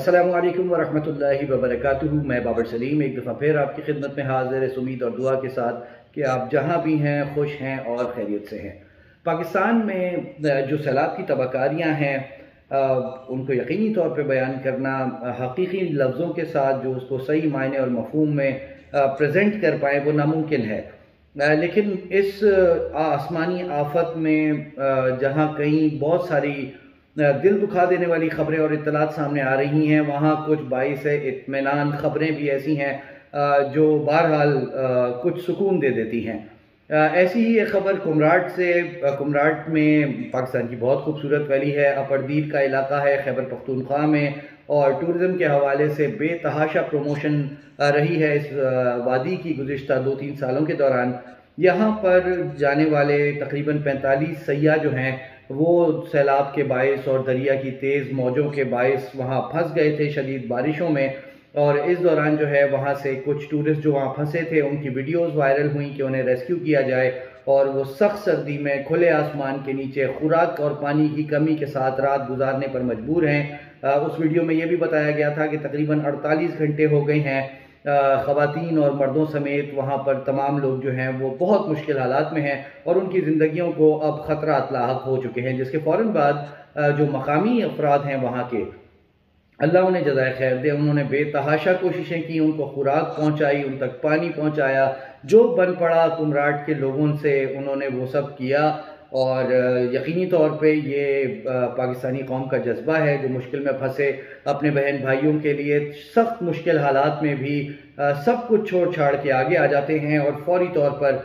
अस्सलामु अलैकुम वरहमतुल्लाहि वबरकातुहू। मैं बाबर सलीम एक दफ़ा फिर आपकी खिदमत में हाजिर है, उम्मीद और दुआ के साथ कि आप जहाँ भी हैं खुश हैं और खैरियत से हैं। पाकिस्तान में जो सैलाब की तबाकारियाँ हैं उनको यकीनी तौर पर बयान करना हकीकी लफ्ज़ों के साथ जो उसको सही मायने और मफ़हूम में प्रेजेंट कर पाए वो नामुमकिन है। लेकिन इस आसमानी आफत में जहाँ कहीं बहुत सारी दिल दुखा देने वाली खबरें और इत्तलात सामने आ रही हैं, वहाँ कुछ बाइस इत्मीनान खबरें भी ऐसी हैं जो बहरहाल कुछ सुकून दे देती हैं। ऐसी ही एक खबर कुमराट से। कुमराट में पाकिस्तान की बहुत खूबसूरत वैली है, अपरदीर का इलाका है खैबर पख्तूनख्वा में, और टूरिज़म के हवाले से बेतहाशा प्रमोशन रही है इस वादी की गुज़िश्ता 2-3 सालों के दौरान। यहाँ पर जाने वाले तकरीबन 45 सयाह जो हैं वो सैलाब के बायस और दरिया की तेज़ मौजों के बायस वहाँ फंस गए थे शदीद बारिशों में, और इस दौरान जो है वहाँ से कुछ टूरिस्ट जो वहाँ फंसे थे उनकी वीडियोस वायरल हुई कि उन्हें रेस्क्यू किया जाए, और वो सख्त सर्दी में खुले आसमान के नीचे खुराक और पानी की कमी के साथ रात गुजारने पर मजबूर हैं। उस वीडियो में ये भी बताया गया था कि तकरीबन 48 घंटे हो गए हैं, ख़वातीन और मर्दों समेत वहाँ पर तमाम लोग जो हैं वो बहुत मुश्किल हालात में हैं और उनकी ज़िंदगियों को अब ख़तरात लाहक हो चुके हैं, जिसके फ़ौरन बाद जो मकामी अफराद हैं वहाँ के, अल्लाह उन्हें जज़ाए खैर दे, उन्होंने बेतहाशा कोशिशें की, उनको खुराक पहुँचाई, उन तक पानी पहुँचाया, जो बन पड़ा कुमराट के लोगों से उन्होंने वो सब किया। और यकीनी तौर पे ये पाकिस्तानी कौम का जज्बा है जो मुश्किल में फंसे अपने बहन भाइयों के लिए सख्त मुश्किल हालात में भी सब कुछ छोड़ छाड़ के आगे आ जाते हैं और फौरी तौर पर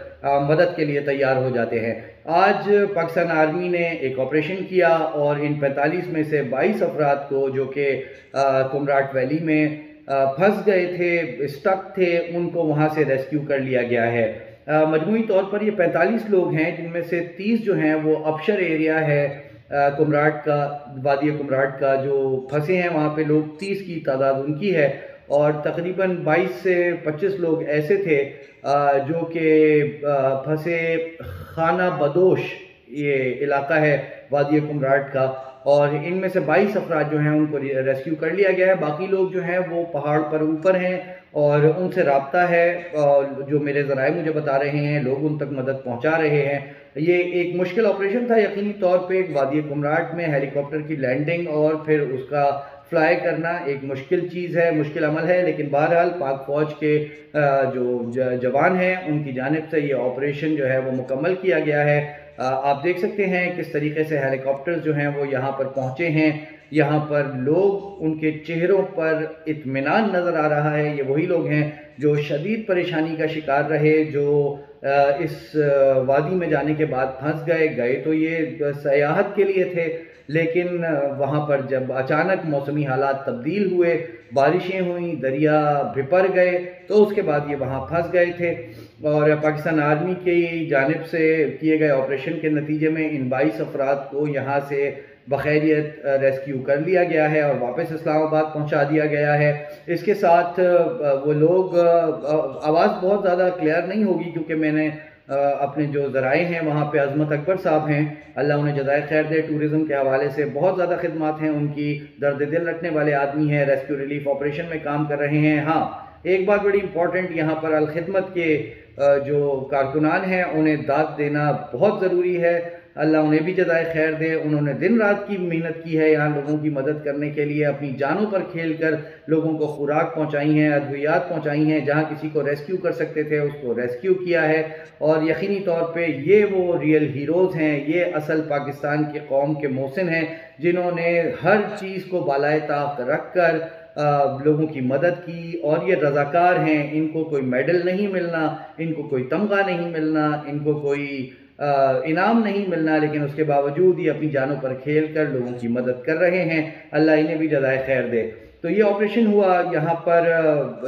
मदद के लिए तैयार हो जाते हैं। आज पाकिस्तान आर्मी ने एक ऑपरेशन किया और इन 45 में से 22 अफराद को जो कि कुमराट वैली में फंस गए थे, स्टक थे, उनको वहाँ से रेस्क्यू कर लिया गया है। मजमूई तौर पर ये 45 लोग हैं, जिनमें से 30 जो हैं वो अबशर एरिया है कुमराट का, वादी कुमराट का, जो फंसे हैं वहाँ पे लोग 30 की तादाद उनकी है, और तकरीबन 22 से 25 लोग ऐसे थे जो कि फंसे खाना बदोश ये इलाका है वादी कुमराट का, और इनमें से 22 अफराद जो हैं उनको रेस्क्यू कर लिया गया है। बाकी लोग जो हैं वो पहाड़ पर ऊपर हैं और उनसे राब्ता है, और जो मेरे ज़राए मुझे बता रहे हैं लोग उन तक मदद पहुंचा रहे हैं। ये एक मुश्किल ऑपरेशन था यकीनी तौर पे। वादी कुमराट में हेलीकॉप्टर की लैंडिंग और फिर उसका फ्लाई करना एक मुश्किल चीज़ है, मुश्किल अमल है, लेकिन बहरहाल पाक फौज के जो जवान हैं उनकी जानिब से ये ऑपरेशन जो है वो मुकम्मल किया गया है। आप देख सकते हैं किस तरीके से हेलीकॉप्टर्स जो हैं वो यहाँ पर पहुँचे हैं। यहाँ पर लोग, उनके चेहरों पर इत्मीनान नज़र आ रहा है। ये वही लोग हैं जो शदीद परेशानी का शिकार रहे, जो इस वादी में जाने के बाद फंस गए तो ये सयाहत के लिए थे, लेकिन वहाँ पर जब अचानक मौसमी हालात तब्दील हुए, बारिशें हुई, दरिया भिपर गए, तो उसके बाद ये वहाँ फंस गए थे। और पाकिस्तान आर्मी की जानिब से किए गए ऑपरेशन के नतीजे में इन 22 अफराद को यहाँ से बखैरियत रेस्क्यू कर लिया गया है और वापस इस्लामाबाद पहुँचा दिया गया है। इसके साथ वो लोग, आवाज़ बहुत ज़्यादा क्लियर नहीं होगी क्योंकि मैंने अपने जो ज़राए हैं वहाँ पे अज़मत अकबर साहब हैं, अल्लाह उन्हें जज़ाए खैर दे, टूरिज़म के हवाले से बहुत ज़्यादा खिदमत हैं उनकी, दर्द दिल रखने वाले आदमी हैं, रेस्क्यू रिलीफ ऑपरेशन में काम कर रहे हैं। हाँ, एक बात बड़ी इंपॉर्टेंट, यहाँ पर अलखिदमत के जो कारकुनान हैं उन्हें दाद देना बहुत ज़रूरी है। अल्लाह उन्हें भी जज़ाए खैर दे। उन्होंने दिन रात की मेहनत की है यहाँ लोगों की मदद करने के लिए, अपनी जानों पर खेल कर लोगों को खुराक पहुँचाई हैं, अद्वियात पहुँचाई हैं, जहाँ किसी को रेस्क्यू कर सकते थे उसको रेस्क्यू किया है। और यकीनी तौर पे ये वो रियल हीरोज़ हैं, ये असल पाकिस्तान की कौम के मोहसिन हैं जिन्होंने हर चीज़ को बालाए ताक रख कर लोगों की मदद की। और ये रज़ाकार हैं, इनको कोई मेडल नहीं मिलना, इनको कोई तमगा नहीं मिलना, इनको कोई इनाम नहीं मिलना, लेकिन उसके बावजूद ये अपनी जानों पर खेल कर लोगों की मदद कर रहे हैं। अल्लाह इन्हें भी जज़ाए खैर दे। तो ये ऑपरेशन हुआ, यहाँ पर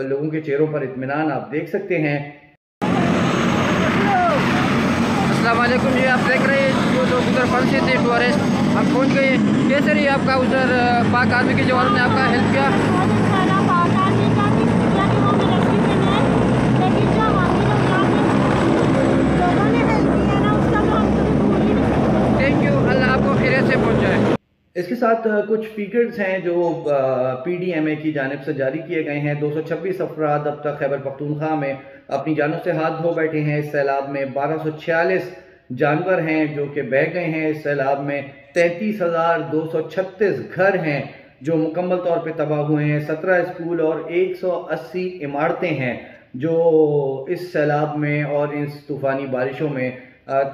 लोगों के चेहरों पर इत्मीनान आप देख सकते हैं। अस्सलाम वालेकुम जी, आप देख रहे हैं जो लोग उधर फंसे थे टूरिस्ट, हम पहुँच गए। कैसे रही आपका उधर पाक आर्मी के जवानों ने आपका हेल्प किया? इसके साथ साथ कुछ फिगर्स हैं जो PDMA की जानिब से जारी किए गए हैं। 226 अफराद अब तक खैबर पख्तूनख्वा में अपनी जानों से हाथ धो बैठे हैं इस सैलाब में। 1246 जानवर हैं जो कि बह गए हैं इस सैलाब में। 33,236 घर हैं जो मुकम्मल तौर पे तबाह हुए हैं। 17 स्कूल और 180 इमारतें हैं जो इस सैलाब में और इस तूफ़ानी बारिशों में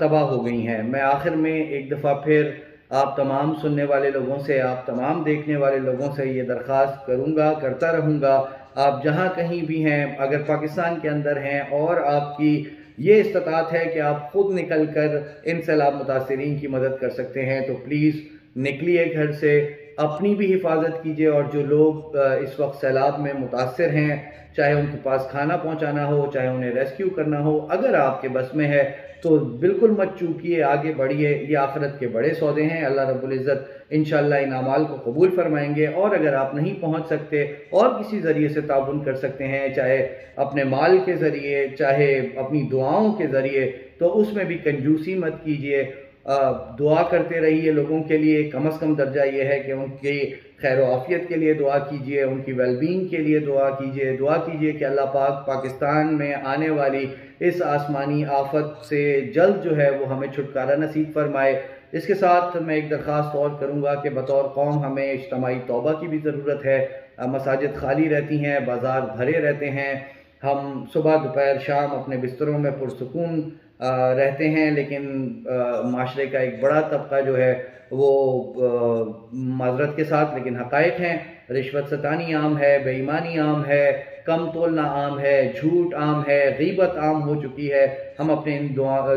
तबाह हो गई हैं। मैं आखिर में एक दफ़ा फिर आप तमाम सुनने वाले लोगों से, आप तमाम देखने वाले लोगों से ये दरख्वास्त करता रहूँगा, आप जहाँ कहीं भी हैं, अगर पाकिस्तान के अंदर हैं और आपकी ये इस्तात है कि आप खुद निकल कर इन सैलाब मुतासरीन की मदद कर सकते हैं, तो प्लीज़ निकलिए घर से, अपनी भी हिफाजत कीजिए। और जो लोग इस वक्त सैलाब में मुतासर हैं, चाहे उनके पास खाना पहुंचाना हो, चाहे उन्हें रेस्क्यू करना हो, अगर आपके बस में है तो बिल्कुल मत चूकिए, आगे बढ़िए। ये आखिरत के बड़े सौदे हैं। अल्लाह रब्बुल इज़्ज़त इंशाअल्लाह इन अमाल को कबूल फरमाएंगे। और अगर आप नहीं पहुंच सकते और किसी ज़रिए से ताउन कर सकते हैं, चाहे अपने माल के ज़रिए, चाहे अपनी दुआओं के ज़रिए, तो उसमें भी कंजूसी मत कीजिए। दुआ करते रहिए लोगों के लिए। कम अज़ कम दर्जा ये है कि उनकी खैर आफियत के लिए दुआ कीजिए, उनकी वेलबींग के लिए दुआ कीजिए कि अल्लाह पाक पाकिस्तान में आने वाली इस आसमानी आफत से जल्द जो है वो हमें छुटकारा नसीब फरमाए। इसके साथ मैं एक दरख्वास्त और करूँगा कि बतौर कौम हमें इज्तमाई तौबा की भी ज़रूरत है। मसाजिद खाली रहती हैं, बाज़ार भरे रहते हैं, हम सुबह दोपहर शाम अपने बिस्तरों में पुरसुकून रहते हैं, लेकिन माशरे का एक बड़ा तबका जो है वो माजरत के साथ लेकिन हक़ाइक़ हैं, रिश्वत सतानी आम है, बेईमानी आम है, कम तोलना आम है, झूठ आम है, गीबत आम हो चुकी है। हम अपने इन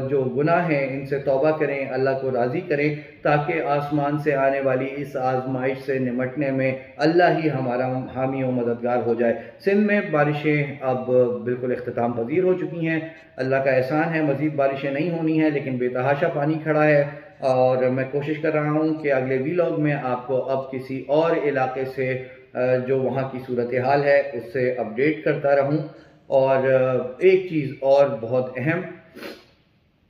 जो गुनाह हैं इनसे तौबा करें, अल्लाह को राज़ी करें, ताकि आसमान से आने वाली इस आजमाइश से निमटने में अल्लाह ही हमारा हामी और मददगार हो जाए। सिंध में बारिशें अब बिल्कुल इख्तिताम पजीर हो चुकी हैं। अल्लाह का एहसान है, मज़ीद बारिशें नहीं होनी हैं, लेकिन बेतहाशा पानी खड़ा है। और मैं कोशिश कर रहा हूँ कि अगले वीलॉग में आपको अब किसी और इलाके से जो वहाँ की सूरत हाल है उससे अपडेट करता रहूँ। और एक चीज़ और बहुत अहम,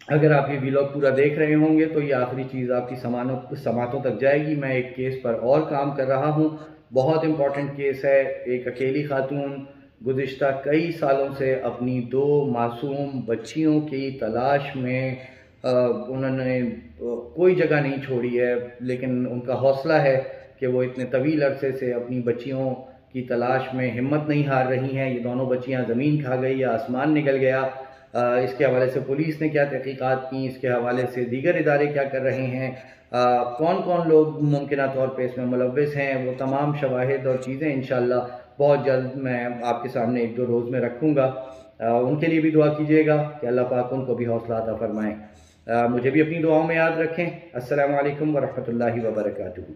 अगर आप ये वीलॉग पूरा देख रहे होंगे तो ये आखिरी चीज़ आपकी समातों तक जाएगी। मैं एक केस पर और काम कर रहा हूँ, बहुत इम्पॉर्टेंट केस है। एक अकेली खातून गुज़िश्ता कई सालों से अपनी 2 मासूम बच्चियों की तलाश में उन्होंने कोई जगह नहीं छोड़ी है, लेकिन उनका हौसला है कि वो इतने तवील अरसे से अपनी बच्चियों की तलाश में हिम्मत नहीं हार रही हैं। ये दोनों बच्चियां ज़मीन खा गई या आसमान निकल गया। इसके हवाले से पुलिस ने क्या तहकीकात की, इसके हवाले से दीगर इदारे क्या कर रहे हैं, कौन कौन लोग मुमकिन तौर पर इसमें मुलव्विस हैं, वो तमाम शवाहिद और चीज़ें इंशाअल्लाह बहुत जल्द मैं आपके सामने 1-2 रोज़ में रखूँगा। उनके लिए भी दुआ कीजिएगा कि अल्लाह पाक उनको भी हौसला अता फरमाएँ। मुझे भी अपनी दुआओं में याद रखें। अस्सलामु अलैकुम व रहमतुल्लाहि व बरकातुहू।